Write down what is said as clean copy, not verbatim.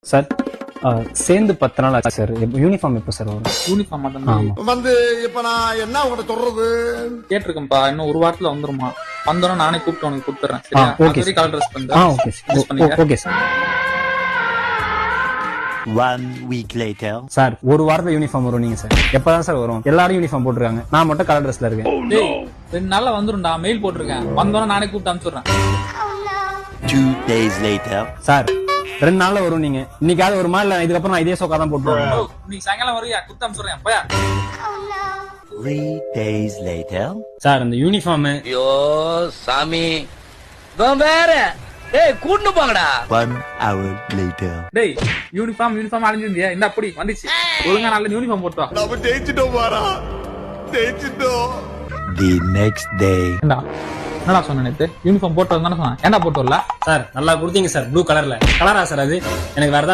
Sir சேர்ந்து 10 நாள் ஆச்சு சார். யூனிஃபார்ம் எப்போ சார் வரும்? யூனிஃபார்ம் வந்து இப்ப நான் என்ன உங்கள்ட்ட சொல்றது? கேட்டிருக்கேன்ப்பா, இன்னும் ஒரு வாரத்துல வந்துருமா? வந்தோன்னா நானே கூப்பிட்டு உனக்கு கொடுத்துறேன். ஓகே சரியா? Colour dress okay sir. Okay sir. 1 week later. Sir ஒரு வாரத்துல யூனிஃபார்ம் வரும். நீங்க சார் எப்பதான் சார் வரும்? எல்லாரும் யூனிஃபார்ம் போட்டுருக்காங்க, நான் மட்டும் கலர் ட்ரெஸ்ல இருக்கேன். 2 நாள்ல வந்துரும்டா. மெயில் போட்டிருக்கேன், வந்தோன்னா நானே கூப்பிட்டு அனுப்பிச்சுடுறேன். 2 days later. சார் 2 நாள்ல வரும். நீங்க இன்னைக்காவது வருமா? இல்ல இதுக்கப்புறம் நான் இதே சோக்கா தான் போட்டுருவேன். இன்னைக்கு சாயங்காலம் வரையா குத்து அனுப்பிச்சுடுறேன். போயா. 3 days later. சார் அந்த யூனிஃபார்ம் ஐயோ சாமி வேற கூட்டு போங்கடா. 1 hour later. டேய், யூனிஃபார்ம் அழிஞ்சிருந்தியா? இந்த அப்படி வந்துச்சு. ஒழுங்கா நல்ல யூனிஃபார்ம் போட்டு வா. நம்ம ஜெயிச்சிட்டோம் வாரா, ஜெயிச்சிட்டோம். The next day. என்னடா சொன்ன நேத்து? யூனிஃபார்ம் போட்டு வரதானே சொன்னேன். ஏன்டா போட்டு வரல? சார் நல்லா கொடுத்தீங்க சார். ப்ளூ கலர்ல. கலரா சார் அது? எனக்கு வேற